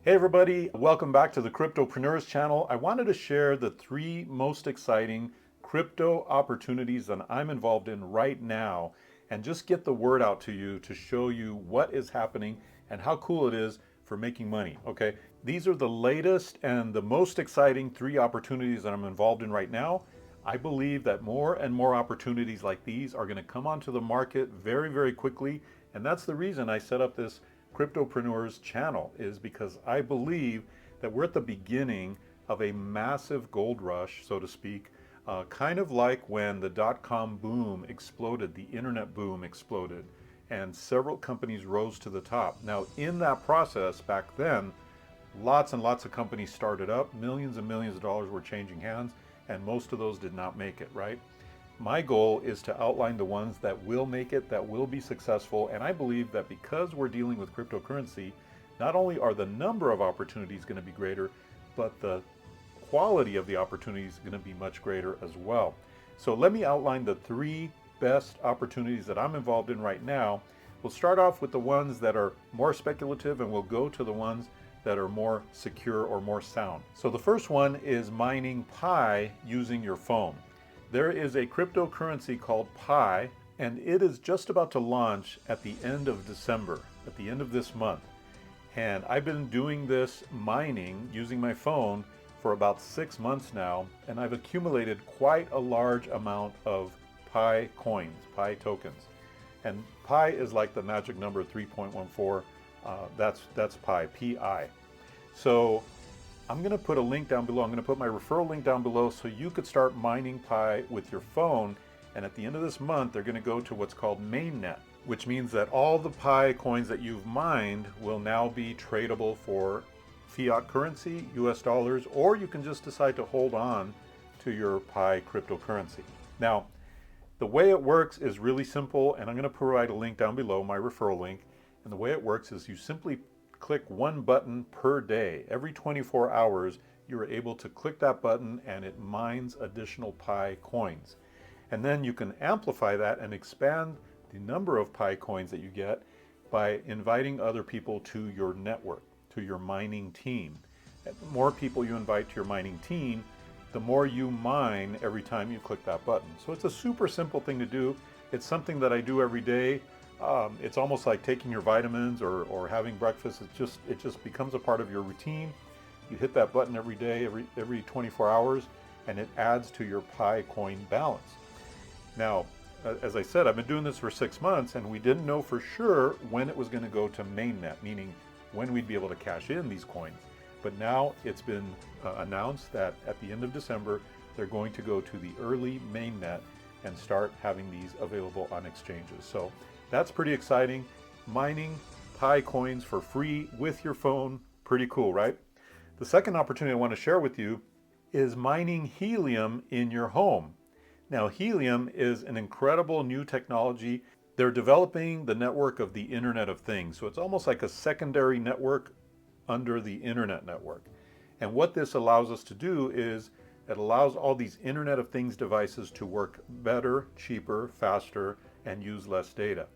Hey everybody, welcome back to the Cryptopreneurs channel. I wanted to share the three most exciting crypto opportunities that I'm involved in right now and just get the word out to you to show you what is happening and how cool it is for making money. Okay, these are the latest and the most exciting three opportunities that I'm involved in right now. I believe that more and more opportunities like these are going to come onto the market very, very quickly. And that's the reason I set up this Cryptopreneurs channel, is because I believe that we're at the beginning of a massive gold rush, so to speak, kind of like when the dot-com boom exploded, the internet boom exploded, and several companies rose to the top. Now, in that process back then, lots and lots of companies started up, millions and millions of dollars were changing hands, and most of those did not make it, right? My goal is to outline the ones that will make it, that will be successful, and I believe that because we're dealing with cryptocurrency, not only are the number of opportunities going to be greater, but the quality of the opportunities is going to be much greater as well. So let me outline the three best opportunities that I'm involved in right now. We'll start off with the ones that are more speculative, and we'll go to the ones that are more secure or more sound. So the first one is mining Pi using your phone. There is a cryptocurrency called Pi, and it is just about to launch at the end of December, at the end of this month. And I've been doing this mining using my phone for about 6 months now, and I've accumulated quite a large amount of Pi coins, Pi tokens. And Pi is like the magic number 3.14. That's Pi, P-I. So I'm going to put a link down below. I'm going to put my referral link down below so you could start mining Pi with your phone. And at the end of this month, they're going to go to what's called mainnet, which means that all the Pi coins that you've mined will now be tradable for fiat currency, US dollars, or you can just decide to hold on to your Pi cryptocurrency. Now, the way it works is really simple, and I'm going to provide a link down below, my referral link. And the way it works is you simply click one button per day. Every 24 hours, you're able to click that button and it mines additional Pi coins. And then you can amplify that and expand the number of Pi coins that you get by inviting other people to your network, to your mining team. The more people you invite to your mining team, the more you mine every time you click that button. So it's a super simple thing to do. It's something that I do every day. It's almost like taking your vitamins or having breakfast. It just becomes a part of your routine. You hit that button every day, every 24 hours, and it adds to your Pi coin balance. Now, as I said, I've been doing this for 6 months, and we didn't know for sure when it was going to go to mainnet, meaning when we'd be able to cash in these coins. But now it's been announced that at the end of December, they're going to go to the early mainnet and start having these available on exchanges. So that's pretty exciting. Mining Pi coins for free with your phone, pretty cool, right? The second opportunity I want to share with you is mining helium in your home. Now, helium is an incredible new technology. They're developing the network of the Internet of Things. So it's almost like a secondary network under the Internet network. And what this allows us to do is it allows all these Internet of Things devices to work better, cheaper, faster, and use less data.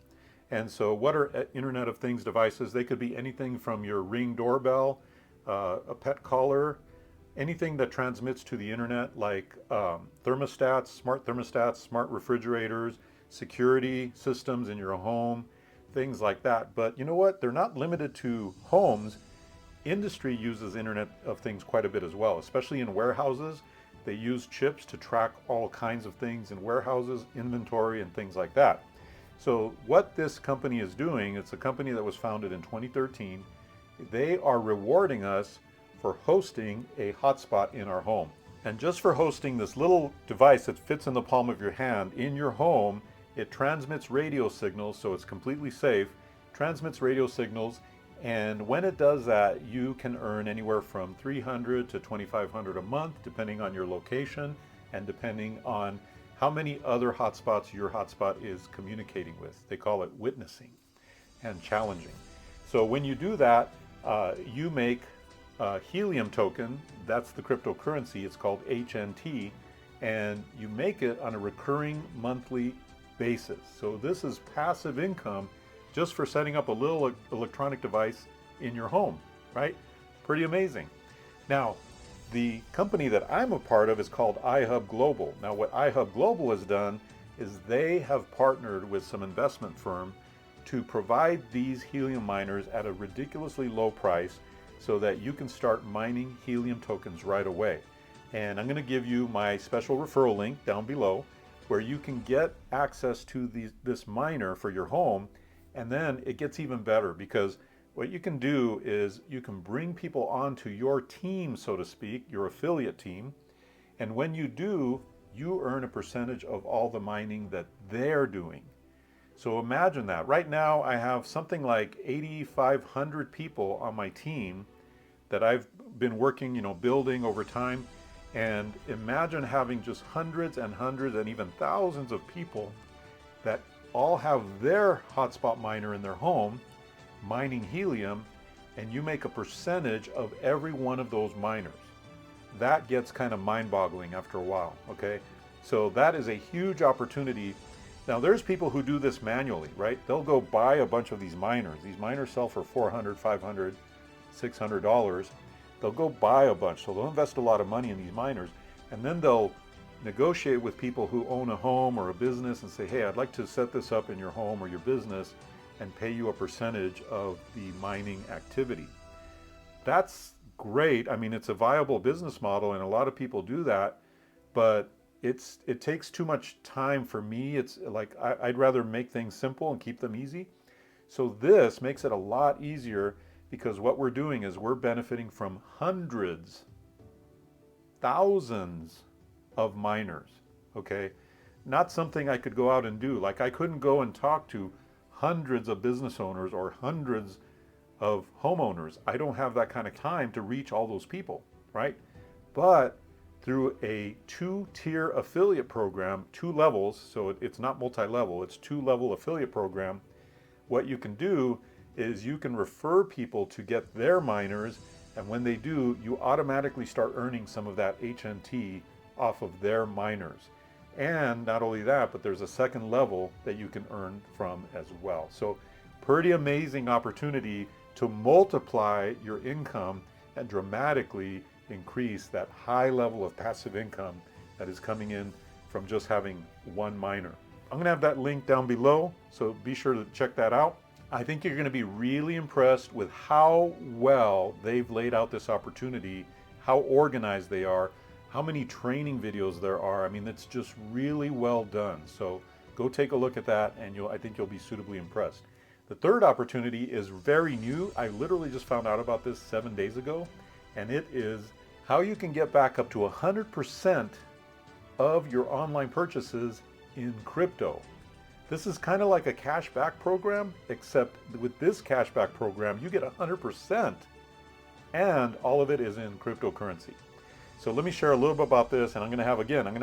And so what are Internet of Things devices? They could be anything from your Ring doorbell, a pet collar, anything that transmits to the internet, like thermostats, smart refrigerators, security systems in your home, things like that. But you know what? They're not limited to homes. Industry uses Internet of Things quite a bit as well, especially in warehouses. They use chips to track all kinds of things in warehouses, inventory, and things like that. So what this company is doing, it's a company that was founded in 2013. They are rewarding us for hosting a hotspot in our home. And just for hosting this little device that fits in the palm of your hand in your home, it transmits radio signals, so it's completely safe, transmits radio signals, and when it does that, you can earn anywhere from $300 to $2,500 a month, depending on your location and depending on how many other hotspots your hotspot is communicating with. They call it witnessing and challenging. So when you do that, you make a helium token. That's the cryptocurrency. It's called HNT, and you make it on a recurring monthly basis. So this is passive income just for setting up a little electronic device in your home, right? Pretty amazing. Now, the company that I'm a part of is called iHub Global. Now, what iHub Global has done is they have partnered with some investment firm to provide these helium miners at a ridiculously low price so that you can start mining helium tokens right away. And I'm going to give you my special referral link down below where you can get access to this miner for your home. And then it gets even better, because what you can do is you can bring people onto your team, so to speak, your affiliate team. And when you do, you earn a percentage of all the mining that they're doing. So imagine that. Right now I have something like 8,500 people on my team that I've been working, building over time. And imagine having just hundreds and hundreds and even thousands of people that all have their hotspot miner in their home mining helium, and you make a percentage of every one of those miners. That gets kind of mind-boggling after a while, okay? So that is a huge opportunity. Now there's people who do this manually, right? They'll go buy a bunch of these miners. These miners sell for $400, $500, $600. They'll go buy a bunch, so they'll invest a lot of money in these miners, and then they'll negotiate with people who own a home or a business and say, hey, I'd like to set this up in your home or your business and pay you a percentage of the mining activity. That's great. I mean, it's a viable business model and a lot of people do that, but it takes too much time for me. It's like I'd rather make things simple and keep them easy. So this makes it a lot easier, because what we're doing is we're benefiting from hundreds, thousands of miners, okay? Not something I could go out and do. Like I couldn't go and talk to hundreds of business owners or hundreds of homeowners. I don't have that kind of time to reach all those people, right? But through a 2-tier affiliate program, 2 levels, so it's not multi-level, it's 2-level affiliate program, what you can do is you can refer people to get their miners, and when they do, you automatically start earning some of that HNT off of their miners. And not only that, but there's a second level that you can earn from as well. So pretty amazing opportunity to multiply your income and dramatically increase that high level of passive income that is coming in from just having one miner. I'm going to have that link down below, so be sure to check that out. I think you're going to be really impressed with how well they've laid out this opportunity, how organized they are, how many training videos there are. I mean, it's just really well done. So go take a look at that, and I think you'll be suitably impressed. The third opportunity is very new. I literally just found out about this 7 days ago, and it is how you can get back up to 100% of your online purchases in crypto. This is kind of like a cashback program, except with this cashback program, you get 100%, and all of it is in cryptocurrency. So let me share a little bit about this, and I'm going to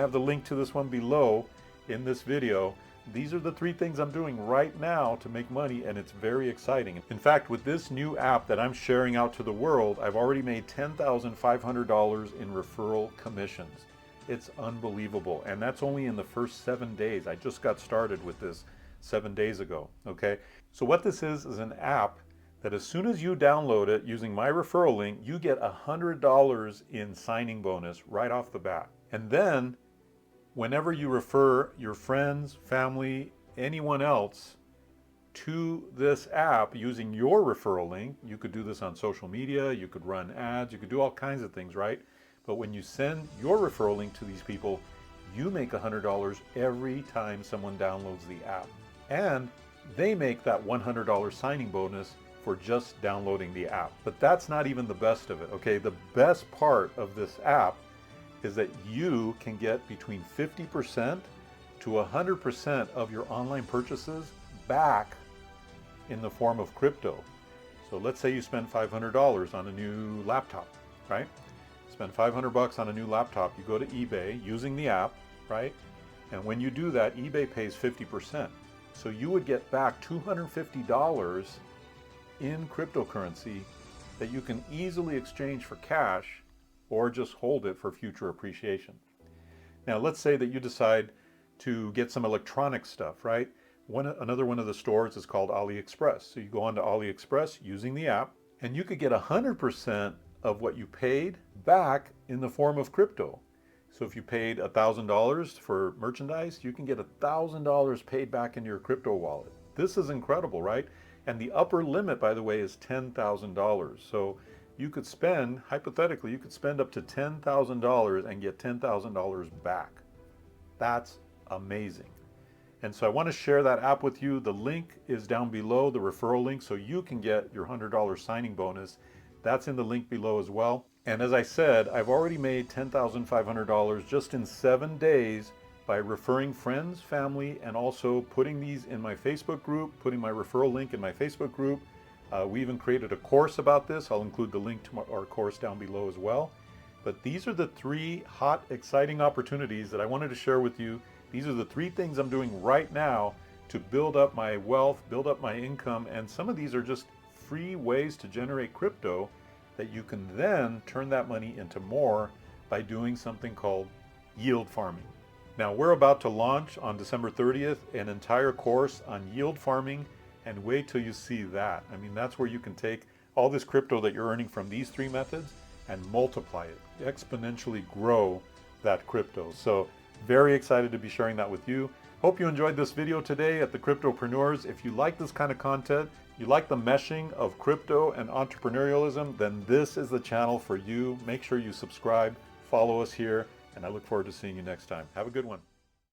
have the link to this one below in this video. These are the 3 things I'm doing right now to make money, and it's very exciting. In fact, with this new app that I'm sharing out to the world, I've already made $10,500 in referral commissions. It's unbelievable, and that's only in the first 7 days. I just got started with this 7 days ago, okay? So what this is an app that as soon as you download it using my referral link, you get $100 in signing bonus right off the bat. And then whenever you refer your friends, family, anyone else to this app using your referral link, you could do this on social media, you could run ads, you could do all kinds of things, right? But when you send your referral link to these people, you make $100 every time someone downloads the app. And they make that $100 signing bonus for just downloading the app. But that's not even the best of it, okay? The best part of this app is that you can get between 50% to 100% of your online purchases back in the form of crypto. So let's say you spend $500 on a new laptop, right? Spend $500 on a new laptop, you go to eBay using the app, right? And when you do that, eBay pays 50%. So you would get back $250 in cryptocurrency that you can easily exchange for cash or just hold it for future appreciation. Now let's say that you decide to get some electronic stuff, right? Another one of the stores is called AliExpress. So you go onto AliExpress using the app, and you could get 100% of what you paid back in the form of crypto. So if you paid $1,000 for merchandise, you can get $1,000 paid back into your crypto wallet. This is incredible, right? And the upper limit, by the way, is $10,000. So you could spend, hypothetically, you could spend up to $10,000 and get $10,000 back. That's amazing. And so I want to share that app with you. The link is down below, the referral link, so you can get your $100 signing bonus. That's in the link below as well. And as I said, I've already made $10,500 just in 7 days by referring friends, family, and also putting these in my Facebook group, putting my referral link in my Facebook group. We even created a course about this. I'll include the link to our course down below as well. But these are the 3 hot, exciting opportunities that I wanted to share with you. These are the 3 things I'm doing right now to build up my wealth, build up my income, and some of these are just free ways to generate crypto that you can then turn that money into more by doing something called yield farming. Now we're about to launch on December 30th an entire course on yield farming, and wait till you see that. I mean, that's where you can take all this crypto that you're earning from these 3 methods and multiply it, exponentially grow that crypto. So very excited to be sharing that with you. Hope you enjoyed this video today at the Cryptopreneurs. If you like this kind of content, you like the meshing of crypto and entrepreneurialism, then this is the channel for you. Make sure you subscribe, follow us here, and I look forward to seeing you next time. Have a good one.